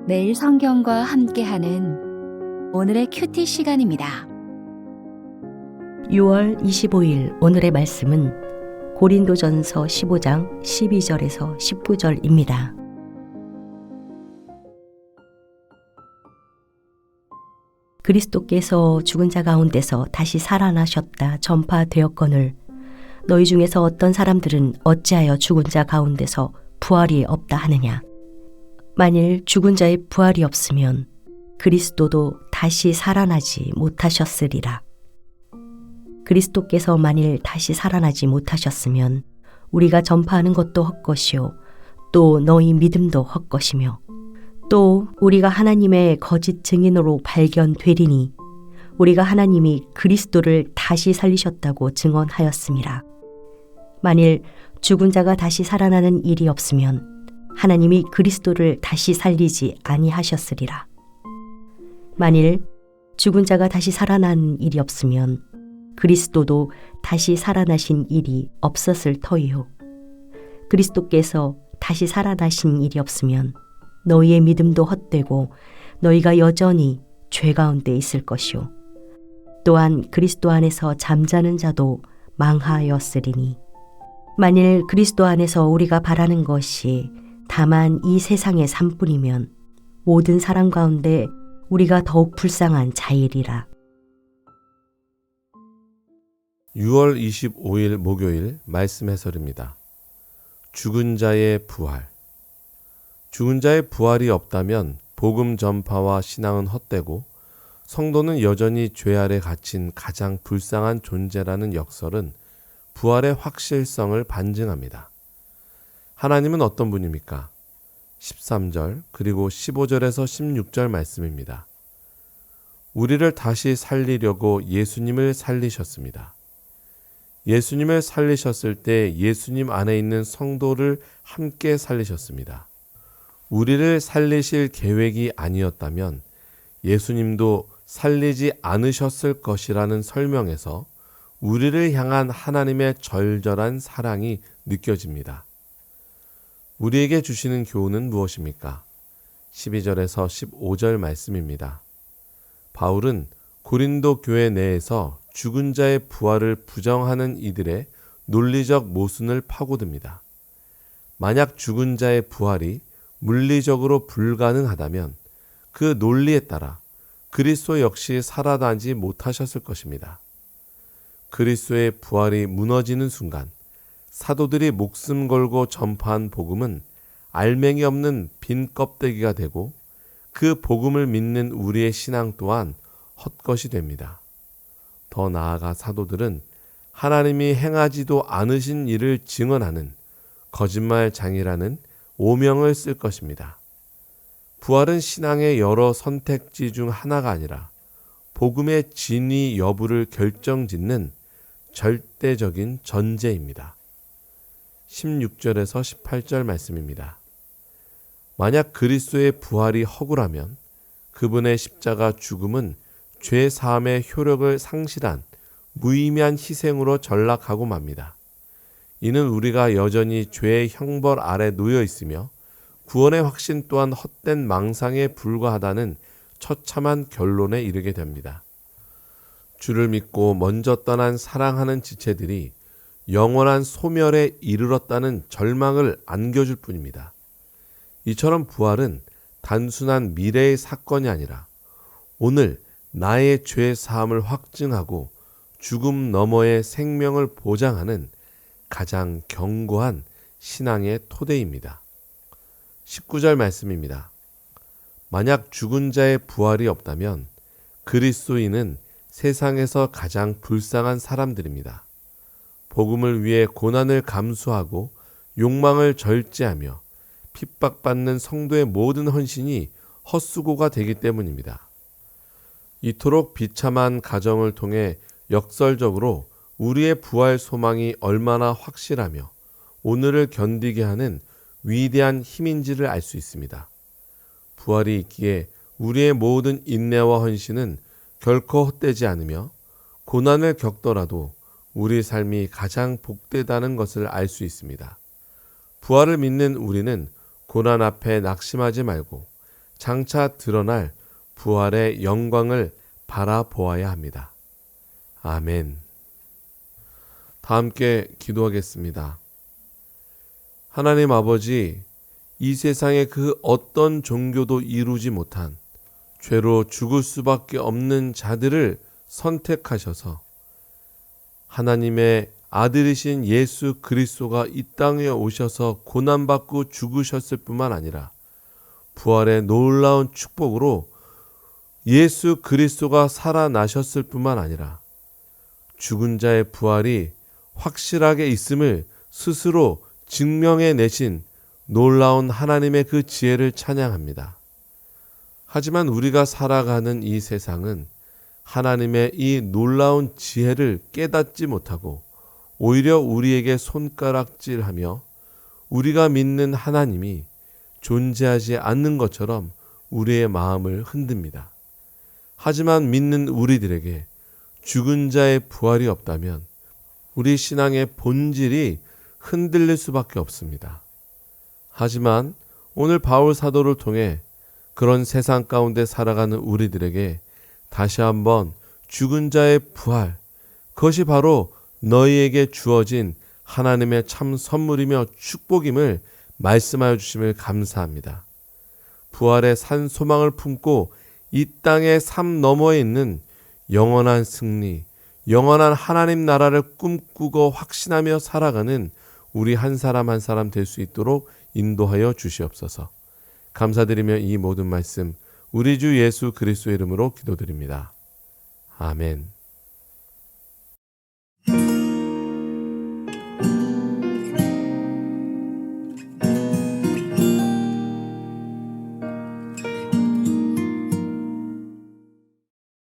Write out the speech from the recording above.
매일 성경과 함께하는 오늘의 큐티 시간입니다. 6월 25일 오늘의 말씀은 고린도전서 15장 12절에서 19절입니다. 그리스도께서 죽은 자 가운데서 다시 살아나셨다 전파되었거늘 너희 중에서 어떤 사람들은 어찌하여 죽은 자 가운데서 부활이 없다 하느냐. 만일 죽은 자의 부활이 없으면 그리스도도 다시 살아나지 못하셨으리라. 그리스도께서 만일 다시 살아나지 못하셨으면 우리가 전파하는 것도 헛것이요 또 너희 믿음도 헛것이며 또 우리가 하나님의 거짓 증인으로 발견되리니 우리가 하나님이 그리스도를 다시 살리셨다고 증언하였음이라. 만일 죽은 자가 다시 살아나는 일이 없으면 하나님이 그리스도를 다시 살리지 아니하셨으리라. 만일 죽은 자가 다시 살아난 일이 없으면 그리스도도 다시 살아나신 일이 없었을 터이요. 그리스도께서 다시 살아나신 일이 없으면 너희의 믿음도 헛되고 너희가 여전히 죄 가운데 있을 것이요. 또한 그리스도 안에서 잠자는 자도 망하였으리니 만일 그리스도 안에서 우리가 바라는 것이 다만 이 세상의 삶뿐이면 모든 사람 가운데 우리가 더욱 불쌍한 자이리라. 6월 25일 목요일 말씀 해설입니다. 죽은 자의 부활. 죽은 자의 부활이 없다면 복음 전파와 신앙은 헛되고 성도는 여전히 죄 아래 갇힌 가장 불쌍한 존재라는 역설은 부활의 확실성을 반증합니다. 하나님은 어떤 분입니까? 13절 그리고 15절에서 16절 말씀입니다. 우리를 다시 살리려고 예수님을 살리셨습니다. 예수님을 살리셨을 때 예수님 안에 있는 성도를 함께 살리셨습니다. 우리를 살리실 계획이 아니었다면 예수님도 살리지 않으셨을 것이라는 설명에서 우리를 향한 하나님의 절절한 사랑이 느껴집니다. 우리에게 주시는 교훈은 무엇입니까? 12절에서 15절 말씀입니다. 바울은 고린도 교회 내에서 죽은 자의 부활을 부정하는 이들의 논리적 모순을 파고듭니다. 만약 죽은 자의 부활이 물리적으로 불가능하다면 그 논리에 따라 그리스도 역시 살아나지 못하셨을 것입니다. 그리스도의 부활이 무너지는 순간 사도들이 목숨 걸고 전파한 복음은 알맹이 없는 빈 껍데기가 되고 그 복음을 믿는 우리의 신앙 또한 헛것이 됩니다. 더 나아가 사도들은 하나님이 행하지도 않으신 일을 증언하는 거짓말장이라는 오명을 쓸 것입니다. 부활은 신앙의 여러 선택지 중 하나가 아니라 복음의 진위 여부를 결정짓는 절대적인 전제입니다. 16절에서 18절 말씀입니다. 만약 그리스도의 부활이 허구라면 그분의 십자가 죽음은 죄 사함의 효력을 상실한 무의미한 희생으로 전락하고 맙니다. 이는 우리가 여전히 죄의 형벌 아래 놓여 있으며 구원의 확신 또한 헛된 망상에 불과하다는 처참한 결론에 이르게 됩니다. 주를 믿고 먼저 떠난 사랑하는 지체들이 영원한 소멸에 이르렀다는 절망을 안겨줄 뿐입니다. 이처럼 부활은 단순한 미래의 사건이 아니라 오늘 나의 죄 사함을 확증하고 죽음 너머의 생명을 보장하는 가장 견고한 신앙의 토대입니다. 19절 말씀입니다. 만약 죽은 자의 부활이 없다면 그리스도인은 세상에서 가장 불쌍한 사람들입니다. 복음을 위해 고난을 감수하고 욕망을 절제하며 핍박받는 성도의 모든 헌신이 헛수고가 되기 때문입니다. 이토록 비참한 가정을 통해 역설적으로 우리의 부활 소망이 얼마나 확실하며 오늘을 견디게 하는 위대한 힘인지를 알 수 있습니다. 부활이 있기에 우리의 모든 인내와 헌신은 결코 헛되지 않으며 고난을 겪더라도 우리 삶이 가장 복되다는 것을 알 수 있습니다. 부활을 믿는 우리는 고난 앞에 낙심하지 말고 장차 드러날 부활의 영광을 바라보아야 합니다. 아멘. 다 함께 기도하겠습니다. 하나님 아버지, 이 세상의 그 어떤 종교도 이루지 못한 죄로 죽을 수밖에 없는 자들을 선택하셔서 하나님의 아들이신 예수 그리스도가 이 땅에 오셔서 고난받고 죽으셨을 뿐만 아니라 부활의 놀라운 축복으로 예수 그리스도가 살아나셨을 뿐만 아니라 죽은 자의 부활이 확실하게 있음을 스스로 증명해 내신 놀라운 하나님의 그 지혜를 찬양합니다. 하지만 우리가 살아가는 이 세상은 하나님의 이 놀라운 지혜를 깨닫지 못하고 오히려 우리에게 손가락질하며 우리가 믿는 하나님이 존재하지 않는 것처럼 우리의 마음을 흔듭니다. 하지만 믿는 우리들에게 죽은 자의 부활이 없다면 우리 신앙의 본질이 흔들릴 수밖에 없습니다. 하지만 오늘 바울 사도를 통해 그런 세상 가운데 살아가는 우리들에게 다시 한번 죽은 자의 부활, 그것이 바로 너희에게 주어진 하나님의 참 선물이며 축복임을 말씀하여 주심을 감사합니다. 부활의 산 소망을 품고 이 땅의 삶 너머에 있는 영원한 승리, 영원한 하나님 나라를 꿈꾸고 확신하며 살아가는 우리 한 사람 한 사람 될 수 있도록 인도하여 주시옵소서. 감사드리며 이 모든 말씀 우리 주 예수 그리스도의 이름으로 기도드립니다. 아멘.